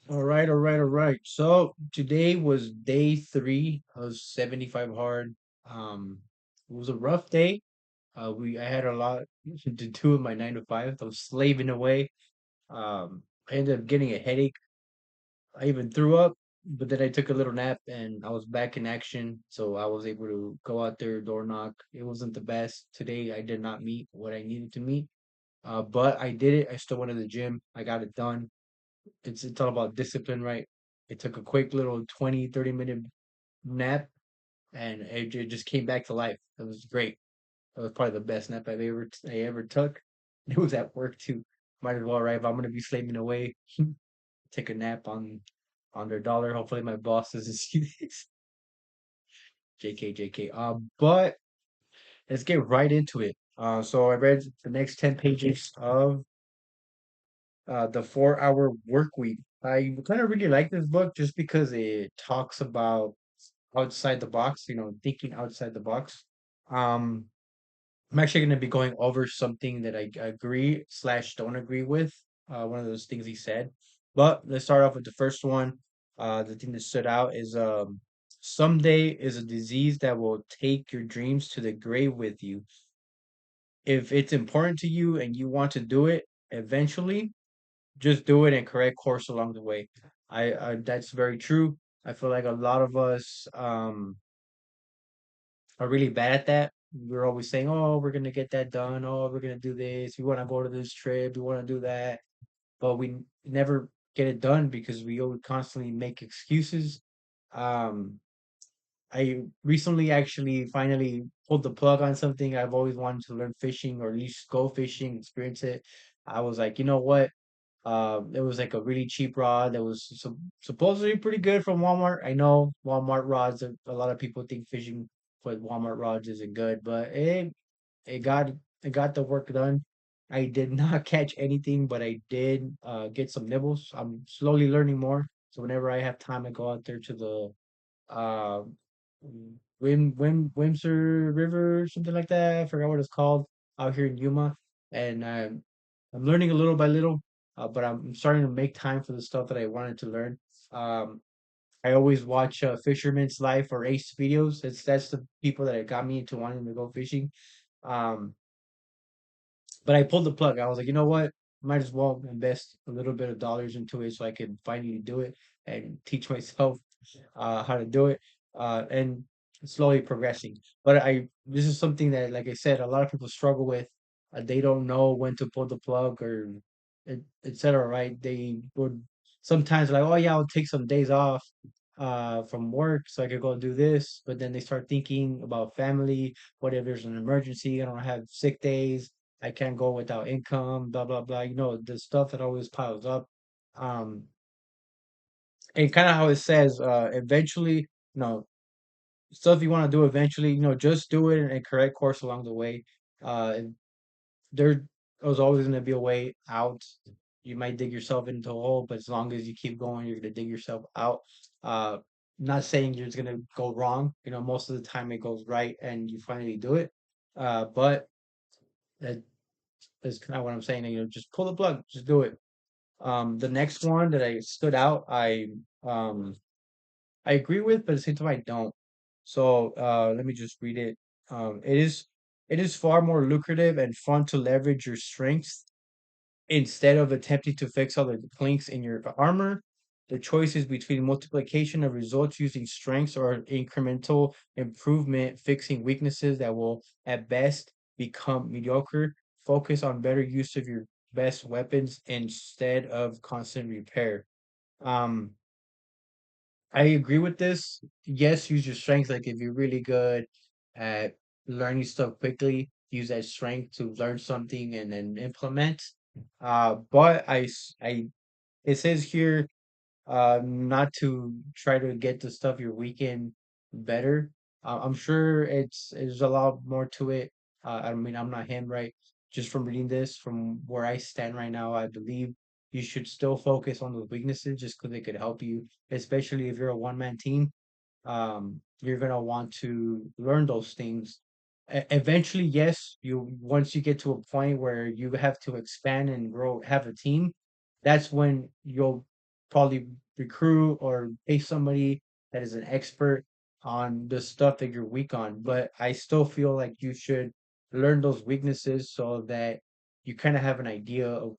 All right, all right, all right. So today was day three of 75 hard. It was a rough day. I had a lot to do with my 9 to 5. I was slaving away. I ended up getting a headache. I even threw up, but then I took a little nap and I was back in action. So I was able to go out there, door knock. It wasn't the best. Today I did not meet what I needed to meet. But I did it. I still went to the gym. I got it done. It's all about discipline, right? It took a quick little 20, 30 minute nap and it just came back to life. It was great. It was probably the best nap I ever took. It was at work too. Might as well, right? If I'm gonna be slaving away, take a nap on their dollar. Hopefully my boss doesn't see this. JK, JK. But let's get right into it. So I read the next 10 pages of the 4 Hour Work Week. I kind of really like this book just because it talks about outside the box, thinking outside the box. Um, I'm actually going to be going over something that I agree slash don't agree with. One of those things he said. But let's start off with the first one. The thing that stood out is someday is a disease that will take your dreams to the grave with you. If it's important to you and you want to do it eventually, just do it and correct course along the way. I that's very true. I feel like a lot of us are really bad at that. We're always saying, "Oh, we're gonna get that done. Oh, we're gonna do this. We want to go to this trip. We want to do that," but we never get it done because we always constantly make excuses. Um, I recently actually finally pulled the plug on something. I've always wanted to learn fishing or at least go fishing, experience it. I was like, you know what? It was like a really cheap rod that was supposedly pretty good from Walmart. I know Walmart rods, a lot of people think fishing with Walmart rods isn't good, but it got it got the work done. I did not catch anything, but I did get some nibbles. I'm slowly learning more. So whenever I have time, I go out there to the uh, Wimser River, something like that. I forgot what it's called out here in Yuma, and I'm learning a little by little, but I'm starting to make time for the stuff that I wanted to learn. Um, I always watch Fisherman's Life or Ace videos. That's the people that got me into wanting to go fishing. Um, but I pulled the plug. I was like, you know what? Might as well invest a little bit of dollars into it so I could finally do it and teach myself how to do it, and slowly progressing. But this is something that, like I said, a lot of people struggle with. They don't know when to pull the plug or etc. Right? They would sometimes like, oh yeah, I'll take some days off from work so I could go do this. But then they start thinking about family. What if there's an emergency? I don't have sick days. I can't go without income. Blah blah blah. The stuff that always piles up. Um, and kind of how it says, eventually, you know, stuff you want to do eventually, just do it and correct course along the way. And there was always going to be a way out. You might dig yourself into a hole, but as long as you keep going, you're going to dig yourself out. Uh, not saying you're going to go wrong. Most of the time it goes right and you finally do it. But that is kind of what I'm saying. Just pull the plug, just do it. The next one that I stood out, um I agree with, but at the same time I don't. So let me just read it. It is far more lucrative and fun to leverage your strengths instead of attempting to fix all the planks in your armor. The choice is between multiplication of results using strengths or incremental improvement, fixing weaknesses that will at best become mediocre. Focus on better use of your best weapons instead of constant repair. Um, I agree with this. Yes, use your strength. Like if you're really good at learning stuff quickly, use that strength to learn something and then implement. But it says here, not to try to get the stuff you're weak in better. I'm sure there's a lot more to it. I mean, I'm not him, right? Just from reading this, from where I stand right now, I believe you should still focus on those weaknesses just because they could help you, especially if you're a one-man team. You're gonna want to learn those things. Eventually, yes, you once you get to a point where you have to expand and grow, have a team, that's when you'll probably recruit or pay somebody that is an expert on the stuff that you're weak on. But I still feel like you should learn those weaknesses so that you kind of have an idea of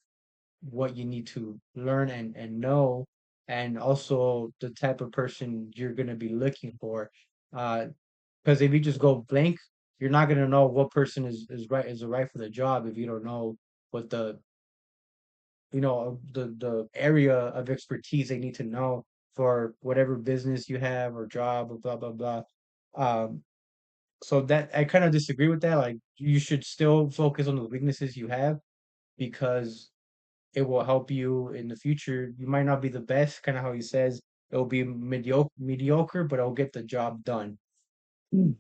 what you need to learn and know, and also the type of person you're going to be looking for. Because if you just go blank, you're not going to know what person is right for the job if you don't know what the area of expertise they need to know for whatever business you have or job or blah blah blah. Um, so that I kind of disagree with that. Like you should still focus on the weaknesses you have because it will help you in the future. You might not be the best, kind of how he says it'll be mediocre, but it'll get the job done. He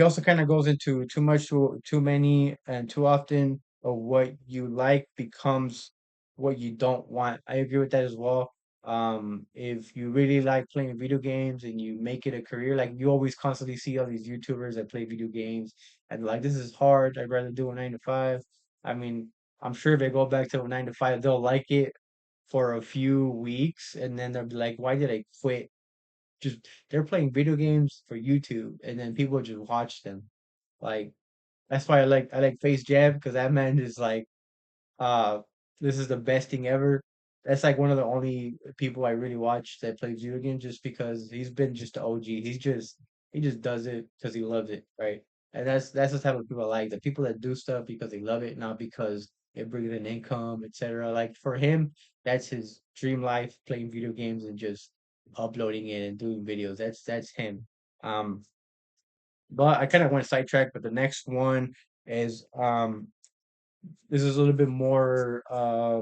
also kind of goes into too much, too many, and too often of what you like becomes what you don't want. I agree with that as well. If you really like playing video games and you make it a career, like you always constantly see all these YouTubers that play video games and like this is hard. I'd rather do a 9 to 5. I mean, I'm sure if they go back to a 9 to 5, they'll like it for a few weeks and then they'll be like, why did I quit? Just they're playing video games for YouTube, and then people just watch them. Like that's why I like Face Jab because that man is like uh, this is the best thing ever. That's like one of the only people I really watch that plays video games just because he's been just the OG. He just does it because he loves it, right? And that's the type of people I like. The people that do stuff because they love it, not because it brings in income, etc. Like for him, that's his dream life, playing video games and just uploading it and doing videos. That's him. Um, but I kind of went sidetracked, but the next one is this is a little bit more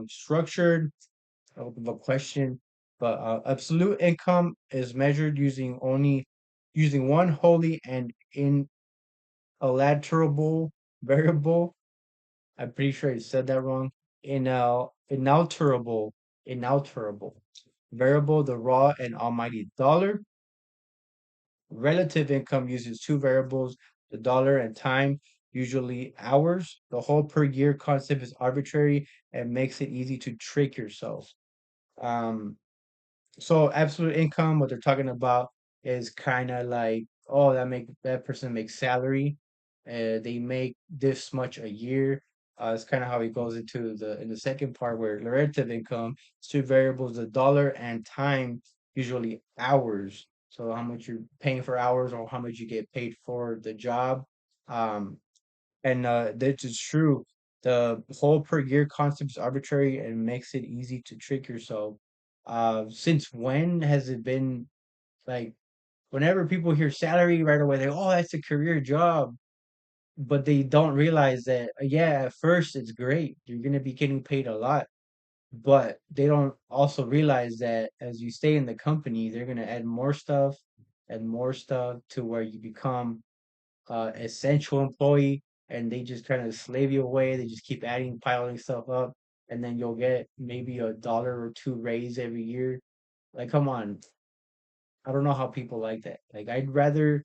structured of a question, but absolute income is measured using one wholly and inalterable variable. I'm pretty sure I said that wrong. Inalterable variable, the raw and almighty dollar. Relative income uses two variables, the dollar and time, usually hours. The whole per year concept is arbitrary and makes it easy to trick yourself. Um, so absolute income, what they're talking about is kind of like, oh, that person makes salary, they make this much a year. It's kind of how it goes into the second part where relative income is two variables, the dollar and time, usually hours. So how much you're paying for hours or how much you get paid for the job. Um, and this is true. The whole per year concept is arbitrary and makes it easy to trick yourself. Since when has it been like whenever people hear salary right away, they oh that's a career job, but they don't realize that yeah, at first it's great. You're gonna be getting paid a lot, but they don't also realize that as you stay in the company, they're gonna add more stuff and more stuff to where you become essential employee and they just kind of slave you away. They just keep adding, piling stuff up, and then you'll get maybe a dollar or two raise every year. Like, come on. I don't know how people like that. Like, I'd rather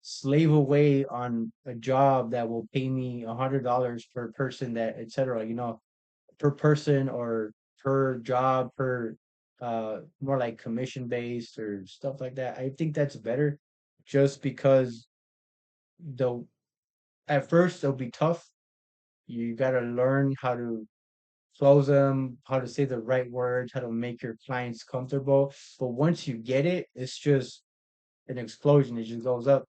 slave away on a job that will pay me $100 per person that, etc. Per person or per job, per more like commission based or stuff like that. I think that's better just because the at first it'll be tough. You gotta learn how to close them, how to say the right words, how to make your clients comfortable. But once you get it, it's just an explosion. It just goes up.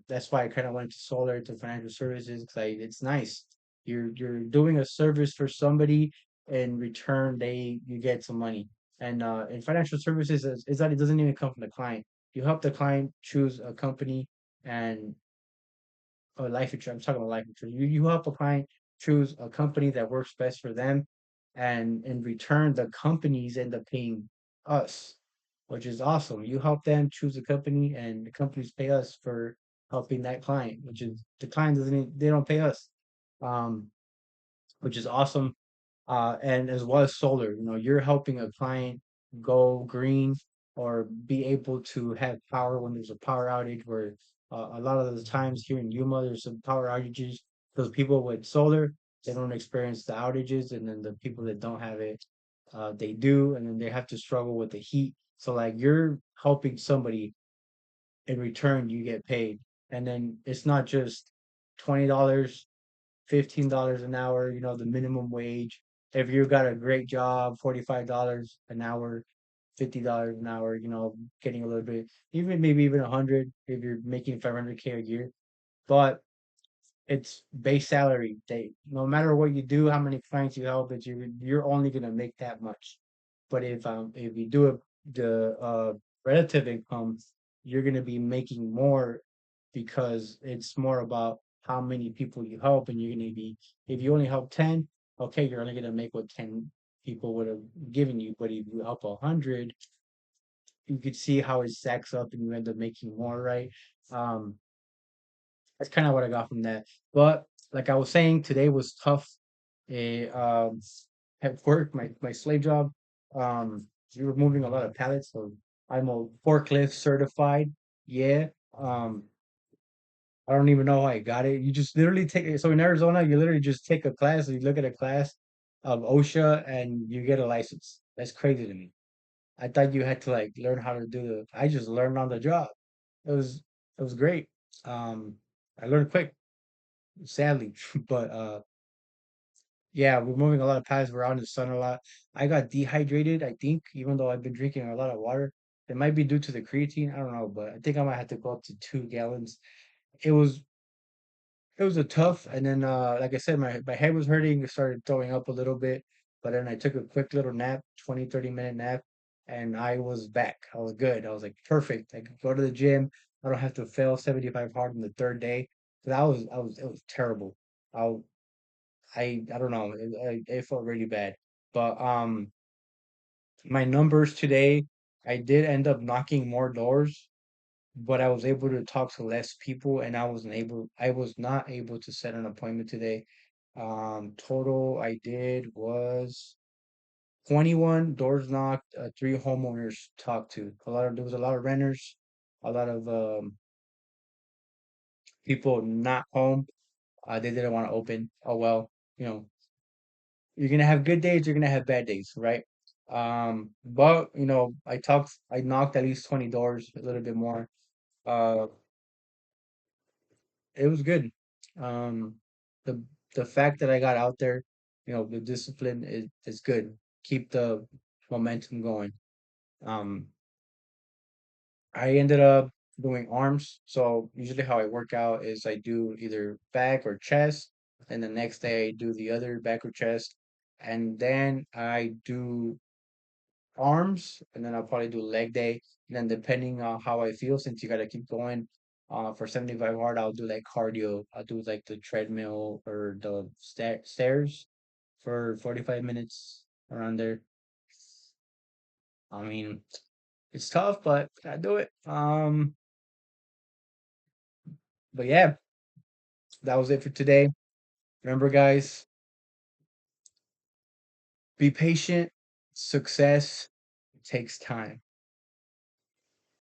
That's why I kind of went to solar to financial services because it's nice. You're doing a service for somebody, in return you get some money. And in financial services, is that it doesn't even come from the client. You help the client choose a company and life insurance. I'm talking about life insurance. You help a client choose a company that works best for them, and in return, the companies end up paying us, which is awesome. You help them choose a company, and the companies pay us for helping that client, which is the client doesn't they don't pay us, um, which is awesome. And as well as solar, you're helping a client go green or be able to have power when there's a power outage. Where a lot of the times here in Yuma, there's some power outages. Those people with solar, they don't experience the outages, and then the people that don't have it, they do, and then they have to struggle with the heat. So like you're helping somebody, in return you get paid, and then it's not just $20, $15 an hour, the minimum wage. If you got a great job, $45 an hour, $50 an hour, getting a little bit, even maybe even 100 if you're making 500K a year. But it's base salary. They no matter what you do, how many clients you help, you're only gonna make that much. But if you do the relative income, you're gonna be making more because it's more about how many people you help, and you're gonna be if you only help 10, okay, you're only gonna make what 10 people would have given you. But if you help 100, you could see how it stacks up, and you end up making more, right? Um, that's kind of what I got from that. But like I was saying, today was tough. Um, at work, my slave job, we were moving a lot of pallets, so I'm a forklift certified. Yeah. Um, I don't even know how I got it. You just literally take it. So in Arizona, you literally just take a class. You look at a class of OSHA and you get a license. That's crazy to me. I thought you had to like learn how to do the. I just learned on the job. It was it was great. Um, I learned quick, sadly, but yeah, we're moving a lot of paths. We're out in the sun a lot. I got dehydrated, I think, even though I've been drinking a lot of water. It might be due to the creatine. I don't know, but I think I might have to go up to 2 gallons. It was it was a tough, and then like I said, my head was hurting. I started throwing up a little bit, but then I took a quick little nap, 20-30 minute nap, and I was back. I was good. I was like perfect. I could go to the gym. I don't have to fail 75 hard on the third day. So it was terrible. I I don't know. It felt really bad. But my numbers today, I did end up knocking more doors, but I was able to talk to less people, and I was not able to set an appointment today. Total I did was 21 doors knocked, three homeowners talked to. There was a lot of renters, a lot of people not home. They didn't want to open. Oh well, you know, you're gonna have good days, you're gonna have bad days, right? But I knocked at least 20 doors, a little bit more. Uh, it was good. Um, the the fact that I got out there, the discipline is good. Keep the momentum going. Um, I ended up doing arms. So usually how I work out is I do either back or chest, and the next day I do the other back or chest, and then I do arms, and then I'll probably do leg day. And then depending on how I feel, since you gotta keep going, for 75 hard, I'll do like cardio. I'll do like the treadmill or the stairs for 45 minutes around there. I mean, it's tough, but I do it. But yeah, that was it for today. Remember, guys, be patient. Success takes time.